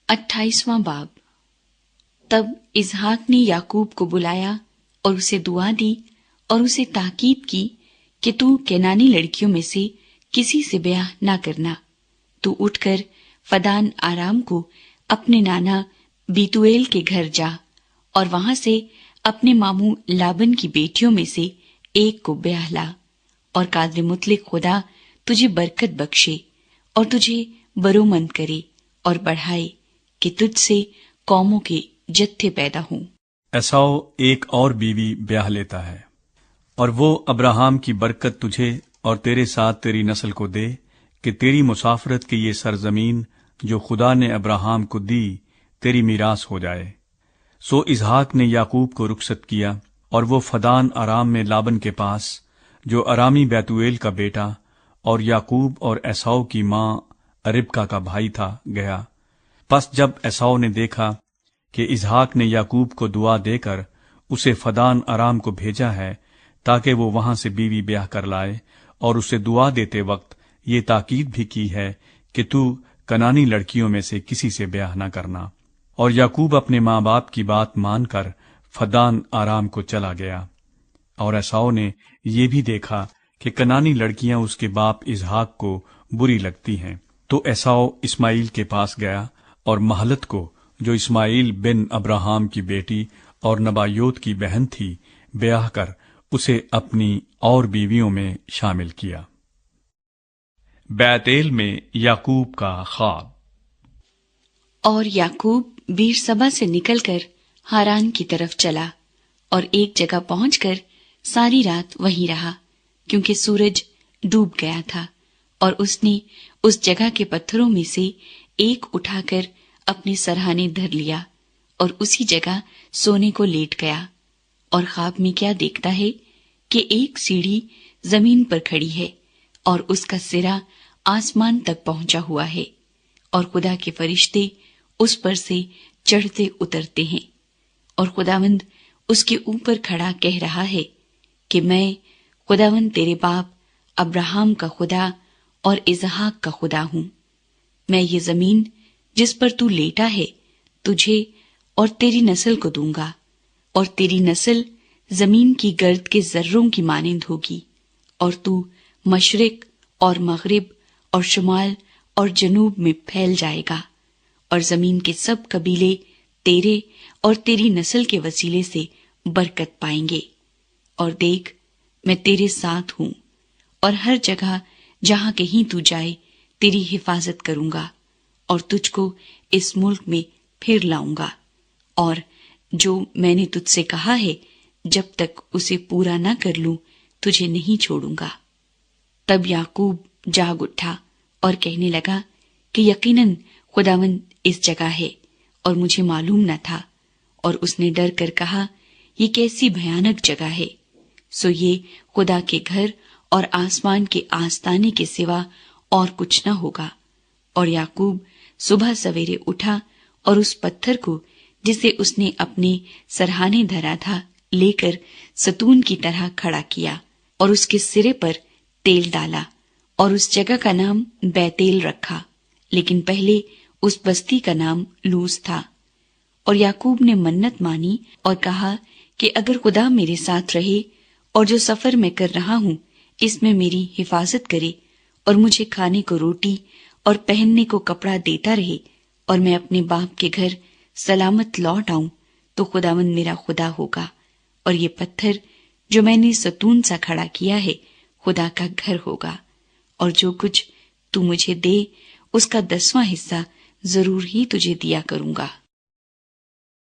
28वां बाब। तब इसहाक ने याकूब को बुलाया और उसे दुआ दी और उसे ताकीद की कि तू केनानी लड़कियों में से किसी से ब्याह न करना। तू उठकर फदान आराम को अपने नाना बीतुएल के घर जा और वहां से अपने मामू लाबन की बेटियों में से एक को ब्याह ला, और कादर मुतलिक खुदा तुझे बरकत बख्शे और तुझे बरोमंद करे और बढ़ाए कि तुझसे कौमों के जत्थे पैदा हों। एसाव एक और बीवी ब्याह लेता है, और वो अब्राहम की बरकत तुझे और तेरे साथ तेरी नस्ल को दे कि तेरी मुसाफरत की ये सरजमीन जो खुदा ने अब्राहम को दी तेरी मीरास हो जाए। सो इसहाक ने याकूब को रुखसत किया और वो फदान आराम में लाबन के पास, जो अरामी बैतुएल का बेटा और याकूब और एसाव की मां रिबका का भाई था, गया। पस जब एसाव ने देखा कि इसहाक ने याकूब को दुआ देकर उसे फदान आराम को भेजा है ताकि वो वहां से बीवी ब्याह कर लाए, और उसे दुआ देते वक्त ये ताकीद भी की है कि तू कनानी लड़कियों में से किसी से ब्याह न करना। और याकूब अपने माँ बाप की बात मानकर फदान आराम को चला गया। और एसाव ने ये भी देखा कि कनानी लड़कियां उसके बाप इसहाक को बुरी लगती हैं, तो एसाव इस्माइल के पास गया और महलत को, जो इस्माइल बिन अब्राहम की बेटी और नबायोत की बहन थी, ब्याह कर उसे अपनी और बीवियों में शामिल किया। बैतेल में याकूब का ख्वाब। और याकूब बीरसबा से निकलकर हारान की तरफ चला और एक जगह पहुंचकर सारी रात वहीं रहा, क्योंकि सूरज डूब गया था। और उसने उस जगह के पत्थरों में से एक उठाकर अपने सरहाने धर लिया और उसी जगह सोने को लेट गया। और ख्वाब में क्या देखता है कि एक सीढ़ी जमीन पर खड़ी है और उसका सिरा आसमान तक पहुंचा हुआ है, और खुदा के फरिश्ते उस पर से चढ़ते उतरते हैं। और खुदावंद उसके ऊपर खड़ा कह रहा है कि मैं खुदावंद तेरे बाप अब्राहम का खुदा और इसहाक का खुदा हूं। मैं ये जमीन जिस पर तू लेटा है तुझे और तेरी नस्ल को दूंगा, और तेरी नस्ल जमीन की गर्द के जर्रों की मानिंद होगी, और तू मशरिक और मगरिब और शुमाल और जनूब में फैल जाएगा, और जमीन के सब कबीले तेरे और तेरी नस्ल के वसीले से बरकत पाएंगे। और देख, मैं तेरे साथ हूं, और हर जगह जहां कहीं तू जाए तेरी हिफाजत करूंगा, और तुझको इस मुल्क में फिर लाऊंगा, और जो मैंने तुझसे कहा है जब तक उसे पूरा न कर लूं तुझे नहीं छोड़ूंगा। तब याकूब जाग उठा और कहने लगा कि यकीनन खुदावंद इस जगह है और मुझे मालूम न था। और उसने डर कर कहा, ये कैसी भयानक जगह है। सो ये खुदा के घर और आसमान के आस्ताने के सिवा और कुछ न होगा। और याकूब सुबह सवेरे उठा और उस पत्थर को जिसे उसने अपने सरहाने धरा था लेकर सतून की तरह खड़ा किया, और उसके सिरे पर तेल डाला, और उस जगह का नाम बैतेल रखा, लेकिन पहले उस बस्ती का नाम लूज था। और याकूब ने मन्नत मानी और कहा कि अगर खुदा मेरे साथ रहे और जो सफर मैं कर रहा हूं इसमें मेरी हिफाजत करे, और मुझे खाने को रोटी और पहनने को कपड़ा देता रहे, और मैं अपने बाप के घर सलामत लौट आऊं, तो खुदावंद मेरा खुदा होगा, और ये पत्थर जो मैंने सतून सा खड़ा किया है खुदा का घर होगा। और जो कुछ तू मुझे दे उसका 10वां हिस्सा जरूर ही तुझे दिया करूंगा।